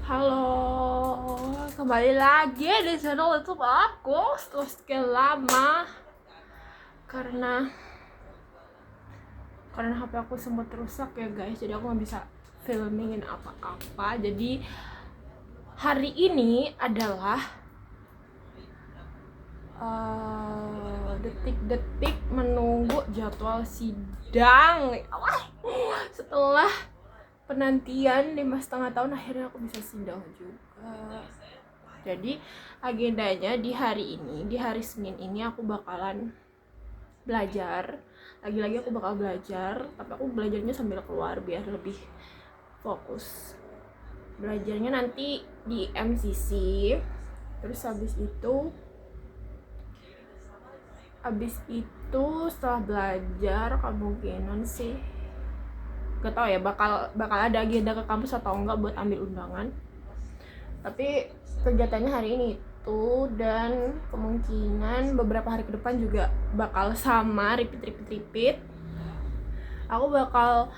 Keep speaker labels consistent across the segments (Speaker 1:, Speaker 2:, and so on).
Speaker 1: Halo, kembali lagi di channel YouTube aku setelah sekian lama karena HP aku sempat rusak ya guys, jadi aku nggak bisa filmingin apa-apa. Jadi hari ini adalah detik-detik menunggu jadwal sidang. Setelah penantian 5,5 tahun akhirnya aku bisa sidang juga. Jadi agendanya di hari ini, di hari Senin ini aku bakalan belajar. Lagi-lagi aku bakal belajar, tapi aku belajarnya sambil keluar biar lebih fokus. Belajarnya nanti di MCC. Terus habis itu setelah belajar kemungkinan sih gak tau ya bakal ada agenda ke kampus atau enggak buat ambil undangan. Tapi kegiatannya hari ini itu, dan kemungkinan beberapa hari ke depan juga bakal sama, repeat. Aku bakal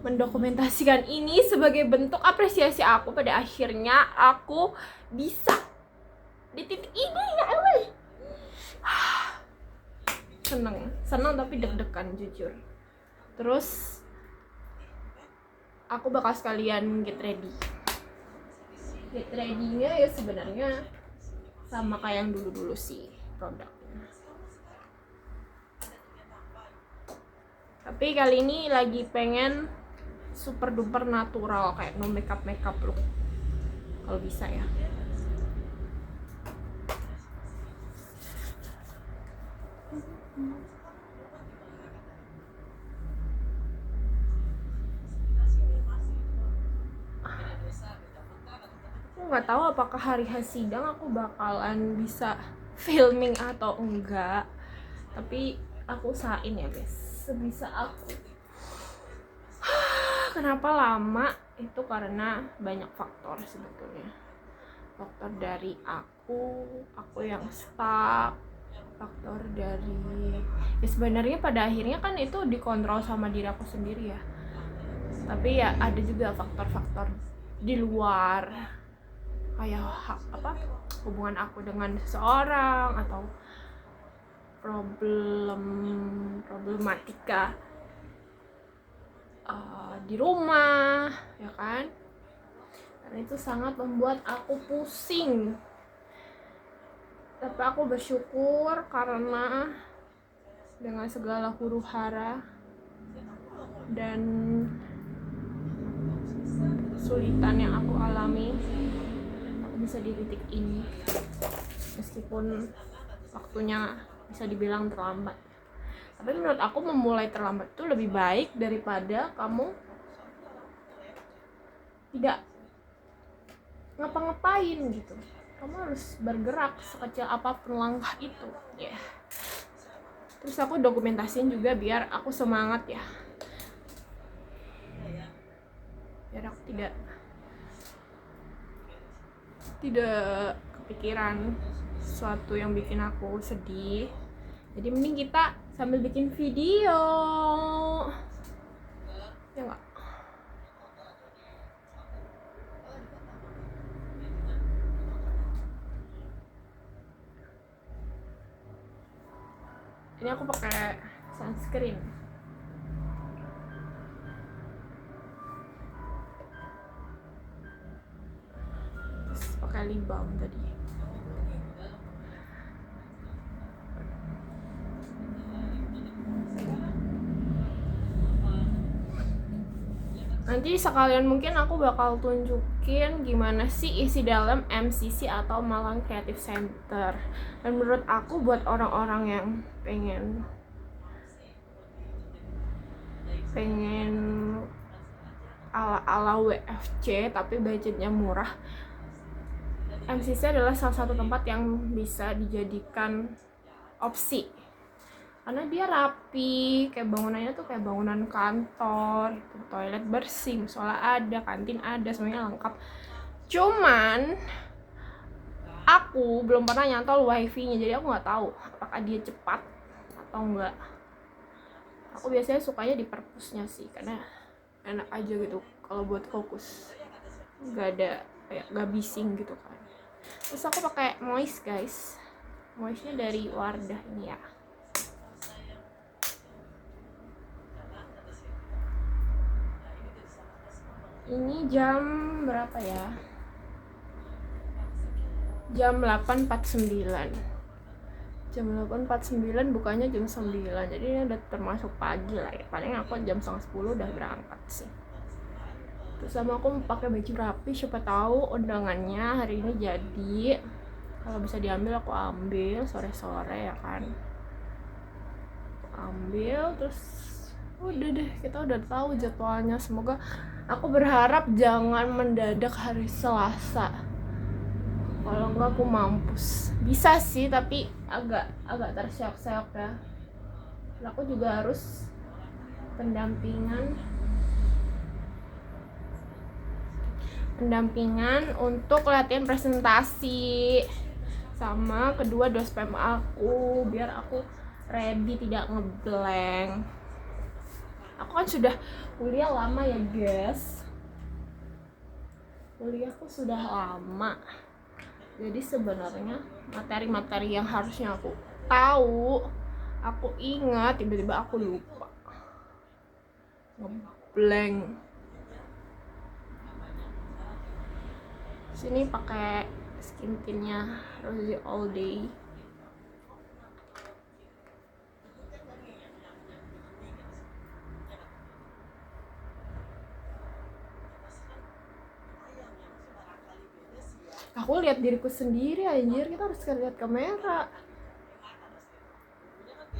Speaker 1: mendokumentasikan ini sebagai bentuk apresiasi aku pada akhirnya aku bisa di titik ini ya Allah. Seneng tapi deg-degan jujur. Terus aku bakal sekalian get ready-nya ya sebenarnya sama kayak yang dulu sih produknya. Tapi kali ini lagi pengen super duper natural, kayak no makeup look kalau bisa ya. Aku nggak tahu apakah hari sidang aku bakalan bisa filming atau enggak, tapi aku usahain ya guys sebisa aku. Kenapa lama? Itu karena banyak faktor sebetulnya. Faktor dari aku yang stuck, faktor dari ya sebenarnya pada akhirnya kan itu dikontrol sama diri aku sendiri ya, tapi ya ada juga faktor-faktor di luar, kayak hubungan aku dengan seseorang atau problematika di rumah ya kan. Karena itu sangat membuat aku pusing, tapi aku bersyukur karena dengan segala huru hara dan kesulitan yang aku alami, aku bisa di titik ini meskipun waktunya bisa dibilang terlambat. Tapi menurut aku memulai terlambat itu lebih baik daripada kamu tidak ngapa-ngapain gitu. Kamu harus bergerak sekecil apapun langkah itu ya. Terus aku dokumentasiin juga biar aku semangat ya, biar aku tidak kepikiran sesuatu yang bikin aku sedih. Jadi mending kita sambil bikin video ya nggak? Ini aku pakai sunscreen. Terus pakai lip balm tadi. Nanti sekalian mungkin aku bakal tunjukin gimana sih isi dalam MCC atau Malang Creative Center. Dan menurut aku buat orang-orang yang pengen ala WFC tapi budgetnya murah, MCC adalah salah satu tempat yang bisa dijadikan opsi. Karena dia rapi, kayak bangunannya tuh kayak bangunan kantor, toilet bersih, musola ada, kantin ada, semuanya lengkap. Cuman aku belum pernah nyantol wifi-nya, jadi aku nggak tahu apakah dia cepat atau enggak. Aku biasanya sukanya di perpusnya sih, karena enak aja gitu kalau buat fokus. nggak ada kayak nggak bising gitu kan. Terus aku pakai moist guys, moistnya dari Wardah ini ya. Ini jam berapa ya? Jam 8.49. Jam 8.49, bukanya jam 9. Jadi ini udah termasuk pagi lah ya. Paling aku jam 9:30 udah berangkat sih. Terus sama aku mau pakai baju rapi, siapa tahu undangannya hari ini jadi. Kalau bisa diambil aku ambil sore-sore ya kan. Ambil terus udah deh, kita udah tahu jadwalnya. Semoga, aku berharap jangan mendadak hari Selasa. Kalau enggak aku mampus. Bisa sih tapi agak terseok-seok ya. Aku juga harus pendampingan untuk latihan presentasi sama kedua dospem aku, biar aku ready tidak ngeblank. Aku kan sudah kuliah lama ya guys, kuliahku sudah lama, jadi sebenarnya materi-materi yang harusnya aku tahu, aku ingat, tiba-tiba aku lupa, ngeblank. Sini pakai skin tintnya Rosy All Day. Aku lihat diriku sendiri anjir, kita harus lihat kamera.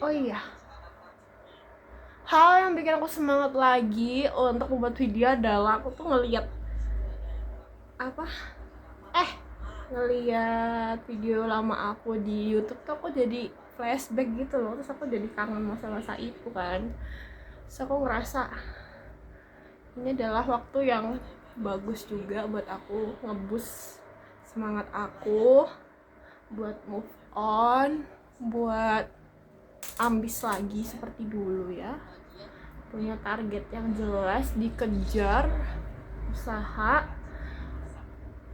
Speaker 1: Oh iya, hal yang bikin aku semangat lagi untuk membuat video adalah aku tuh ngeliat ngeliat video lama aku di YouTube tuh aku jadi flashback gitu loh. Terus aku jadi kangen masa-masa itu kan. Terus aku ngerasa ini adalah waktu yang bagus juga buat aku ngeboost semangat aku buat move on, buat ambis lagi seperti dulu ya, punya target yang jelas, dikejar, usaha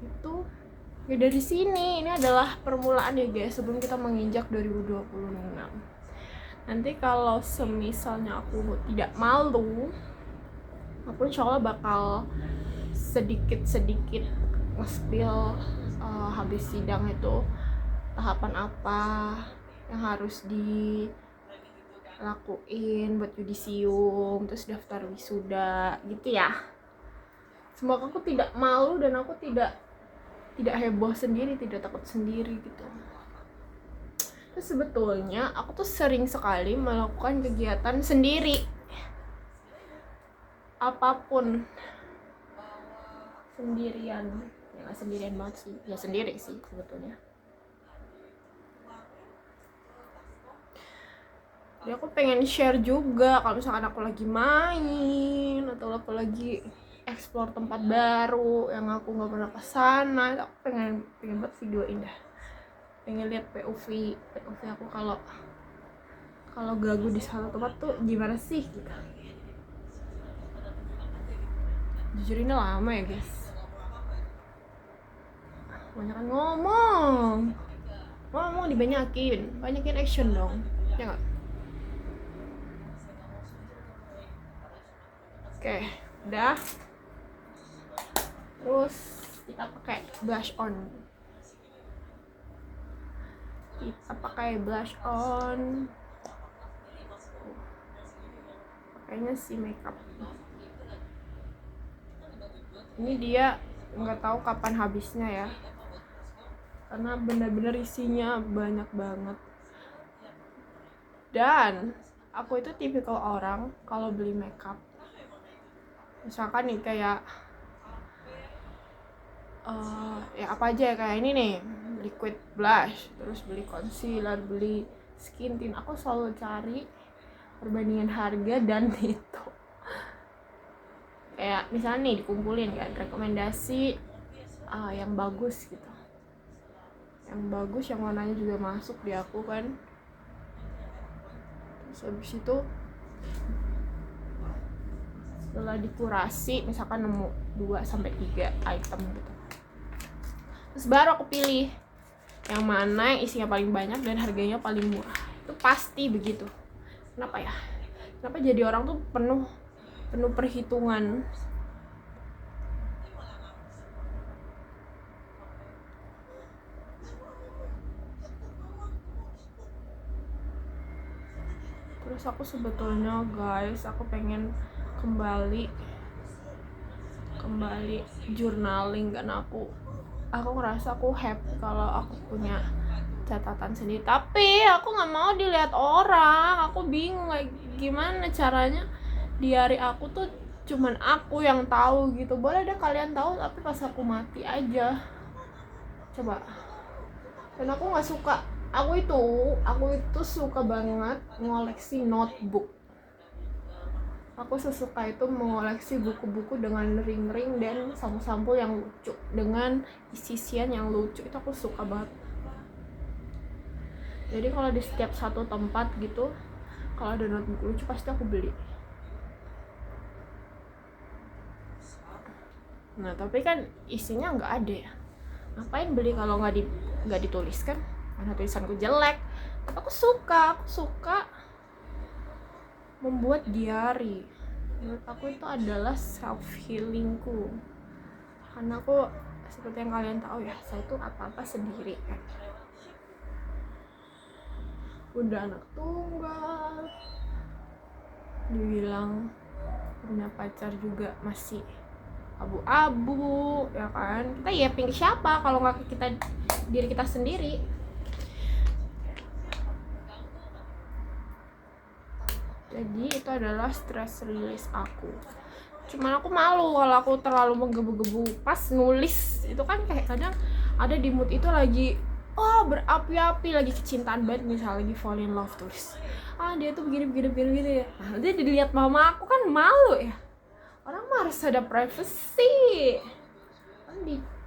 Speaker 1: itu ya. Dari sini, ini adalah permulaan ya guys, sebelum kita menginjak 2026. Nanti kalau semisalnya aku tidak malu, aku insya Allah bakal sedikit-sedikit nge-spill habis sidang itu tahapan apa yang harus dilakuin buat yudisium, terus daftar wisuda gitu ya. Semoga aku tidak malu dan aku tidak heboh sendiri, tidak takut sendiri gitu. Terus sebetulnya aku tuh sering sekali melakukan kegiatan sendiri, apapun sendirian. Ya gak sendirian banget sih, ya sendiri sih sebetulnya. Jadi aku pengen share juga kalau misalkan aku lagi main atau aku lagi explore tempat baru yang aku nggak pernah kesana, aku pengen buat videoin dah. Pengen lihat POV aku kalau gagu di satu tempat tuh gimana sih gitu. Jujur ini lama ya guys, banyakan ngomong dibanyakin action dong ya nggak? Oke, udah. Terus kita pakai blush on. Pakainya si makeup. Ini dia nggak tahu kapan habisnya ya, karena benar-benar isinya banyak banget. Dan aku itu tipikal orang kalau beli makeup, misalkan nih kayak ya apa aja ya, kayak ini nih liquid blush, terus beli concealer, beli skin tint, aku selalu cari perbandingan harga dan itu kayak misalnya nih dikumpulin kan rekomendasi yang bagus gitu, yang bagus, yang warnanya juga masuk di aku kan. Terus habis itu Setelah dikurasi misalkan nemu 2-3 item gitu, terus baru aku pilih yang mana yang isinya paling banyak dan harganya paling murah. Itu pasti begitu. Kenapa ya? Kenapa jadi orang tuh penuh perhitungan. Terus aku sebetulnya guys, aku pengen kembali journaling, karena aku ngerasa aku happy kalau aku punya catatan sendiri. Tapi aku nggak mau dilihat orang. Aku bingung kayak gimana caranya diary aku tuh cuman aku yang tahu gitu. Boleh deh kalian tahu, tapi pas aku mati aja. Coba. Dan aku nggak suka. Aku itu suka banget ngoleksi notebook. Aku sesuka itu mengoleksi buku-buku dengan ring-ring dan sampul-sampul yang lucu, dengan isian yang lucu. Itu aku suka banget. Jadi kalau di setiap satu tempat gitu, kalau ada notebook lucu pasti aku beli. Nah tapi kan isinya nggak ada ya. Ngapain beli kalau nggak dituliskan? Karena tulisanku jelek. Tapi aku suka membuat diary. Menurut aku itu adalah self healingku, karena aku seperti yang kalian tahu ya, saya tuh apa-apa sendiri kan. Udah anak tunggal, dibilang punya pacar juga masih abu-abu ya kan. Kita ya pilih siapa kalau nggak kita diri kita sendiri. Jadi itu adalah stress release aku. Cuman aku malu kalau aku terlalu menggebu-gebu pas nulis. Itu kan kayak kadang ada di mood itu lagi berapi-api, lagi kecintaan banget, misalnya lagi fall in love, tulis dia tuh begini ya. Nah nanti dilihat mama aku kan malu ya. Orang mah harus ada privacy kan,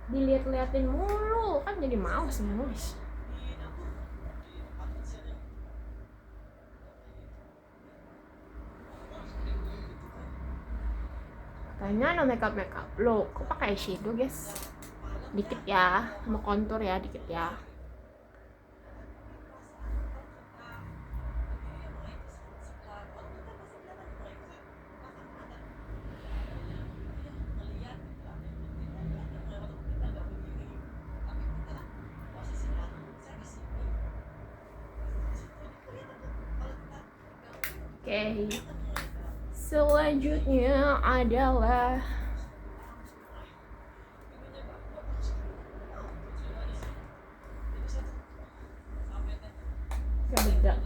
Speaker 1: dilihat-liatin mulu kan, jadi males nulis. Katanya no makeup lo kok pakai eyeshadow guys, dikit ya, sama kontur ya, dikit ya. Oke. Selanjutnya adalah bedak.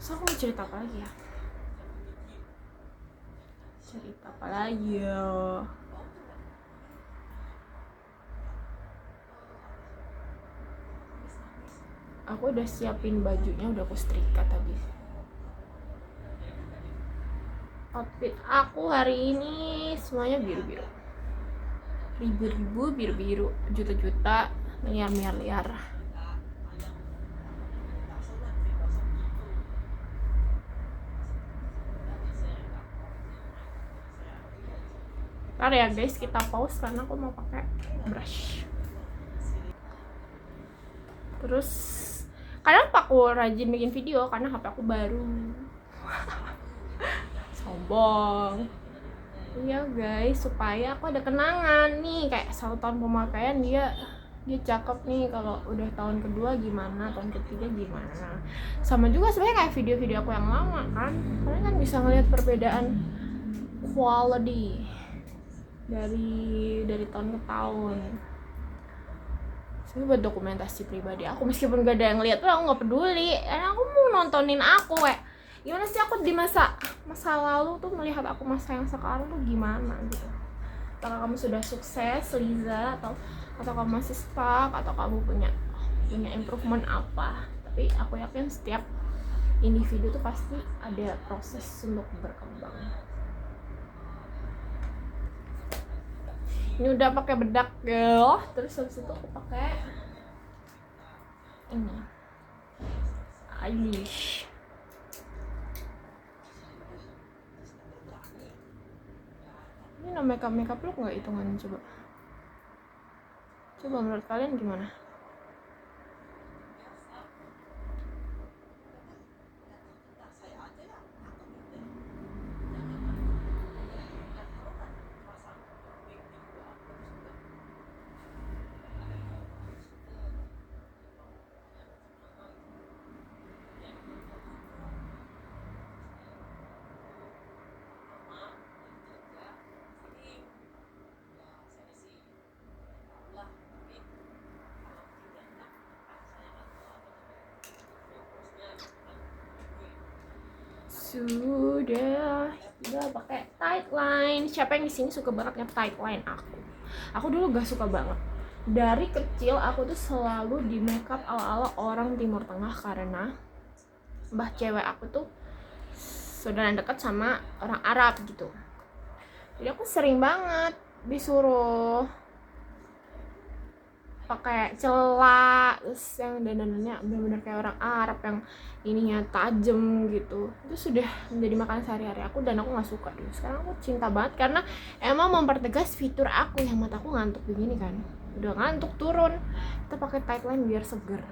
Speaker 1: So aku mau cerita apa lagi ya? Aku udah siapin bajunya, udah aku setrika tadi. Outfit aku hari ini semuanya biru-biru. Ribu-ribu biru-biru, juta-juta, miliar-miliar. Ntar ya guys, kita pause karena aku mau pakai brush. Terus kadang aku rajin bikin video karena HP aku baru. Sombong. Iya guys, supaya aku ada kenangan nih, kayak 1 tahun pemakaian dia cakep nih. Kalau udah tahun kedua gimana, tahun ketiga gimana. Sama juga sebenarnya kayak video-video aku yang lama kan, kalian kan bisa ngeliat perbedaan quality dari tahun ke tahun. Ini buat dokumentasi pribadi aku, meskipun gak ada yang lihat tuh aku nggak peduli, karena aku mau nontonin aku kayak gimana sih aku di masa lalu tuh, melihat aku masa yang sekarang tuh gimana gitu. Apakah kamu sudah sukses Liza, atau kamu masih stuck, atau kamu punya improvement apa. Tapi aku yakin setiap individu tuh pasti ada proses untuk berkembang. Ini udah pakai bedak terus habis itu aku pakai ini Eilish. Ini no makeup look nggak hitungan? Coba menurut kalian gimana? Sudah pakai tight line. Siapa yang di sini suka banget tight line? Aku dulu gak suka banget. Dari kecil aku tuh selalu di makeup ala-ala orang Timur Tengah karena mbah cewek aku tuh saudara dekat sama orang Arab gitu. Jadi aku sering banget disuruh pakai celak, terus yang dandanannya benar-benar kayak orang Arab yang ininya tajam gitu. Itu sudah menjadi makanan sehari-hari aku dan aku nggak suka dulu. Sekarang aku cinta banget karena emang mempertegas fitur aku yang mataku ngantuk begini kan. Udah ngantuk turun, kita pakai tight line biar seger.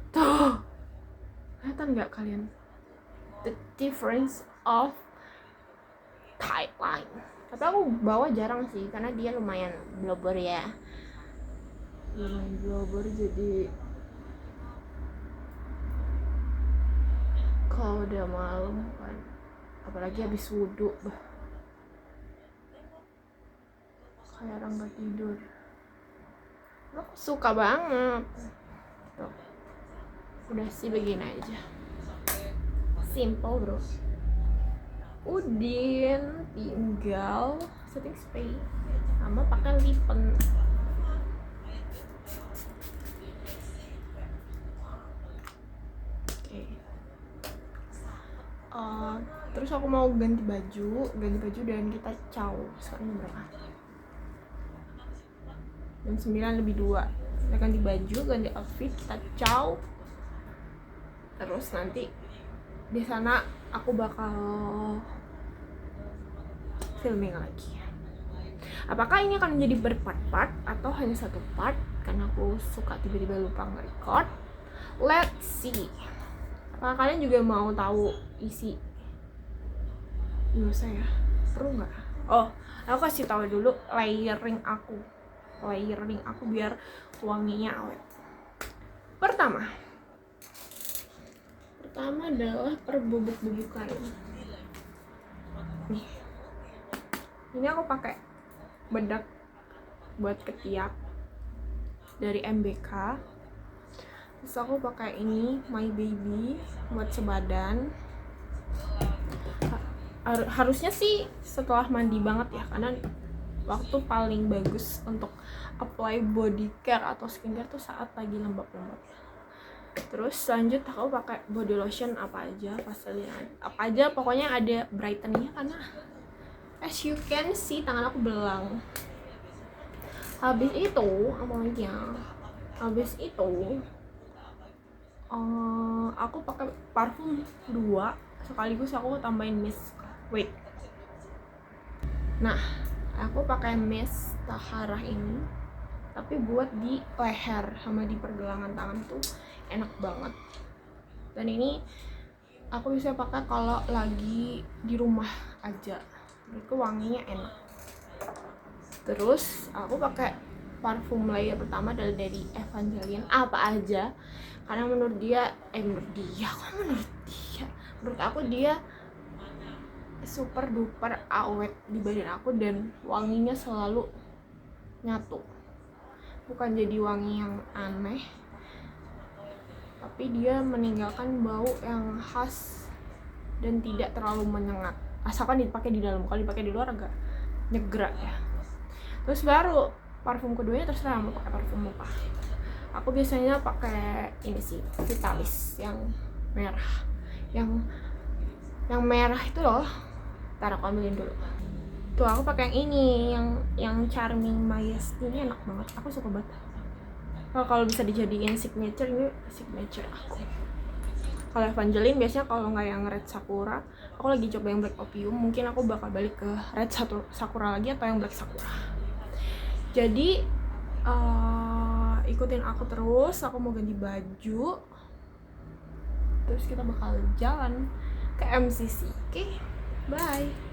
Speaker 1: Tuh, kelihatan nggak kalian the difference of tight line? Tapi aku bawa jarang sih karena dia lumayan blobber ya. Lumayan blobber, jadi kalau udah malam kan, apalagi habis wudhu, kayak orang gak tidur. Aku suka banget. Tuh. Udah sih begini aja, simple bro. Udin tinggal setting spray sama pakai lip pen. Oke. Terus aku mau ganti baju dan kita ciao. Sekarang berapa? Jam 9:02. Kita ganti baju, ganti outfit, kita ciao. Terus nanti di sana aku bakal filming lagi. Apakah ini akan menjadi berpart-part atau hanya satu part? Karena aku suka tiba-tiba lupa nge-record. Let's see. Apakah kalian juga mau tahu isi saya? Perlu nggak? Oh, aku kasih tahu dulu layering aku biar wanginya awet. Pertama adalah perbubuk-bubukan. Nih, ini aku pakai bedak buat ketiak dari MBK. Terus aku pakai ini My Baby buat sebadan. Harusnya sih setelah mandi banget ya, karena waktu paling bagus untuk apply body care atau skincare tuh saat lagi lembab-lembab. Terus lanjut aku pakai body lotion apa aja pokoknya ada brighteningnya, karena as you can see tangan aku belang. Habis itu aku pakai parfum 2 sekaligus aku tambahin mist. Nah, aku pakai mist Tahara ini, tapi buat di leher sama di pergelangan tangan tuh enak banget. Dan ini aku bisa pakai kalau lagi di rumah aja, itu wanginya enak. Terus aku pakai parfum layer pertama dari Evangelion apa aja, karena menurut aku dia super duper awet di badan aku dan wanginya selalu nyatu, bukan jadi wangi yang aneh, tapi dia meninggalkan bau yang khas dan tidak terlalu menyengat, asalkan dipakai di dalam. Kalau dipakai di luar agak nyegrak ya. Terus baru parfum keduanya terserah mau pakai parfum apa. Aku biasanya pakai ini sih, Vitalis yang merah, yang merah itu loh. Ntar aku ambilin dulu. Tuh aku pakai yang ini, yang Charming Majesty, ini enak banget, aku suka banget. Kalau bisa dijadiin signature, ini signature aku. Kalau Evangeline biasanya kalau nggak yang Red Sakura, aku lagi coba yang Black Opium, mungkin aku bakal balik ke Red Sakura lagi atau yang Black Sakura. Jadi ikutin aku terus, aku mau ganti baju, terus kita bakal jalan ke MCC. Oke, bye.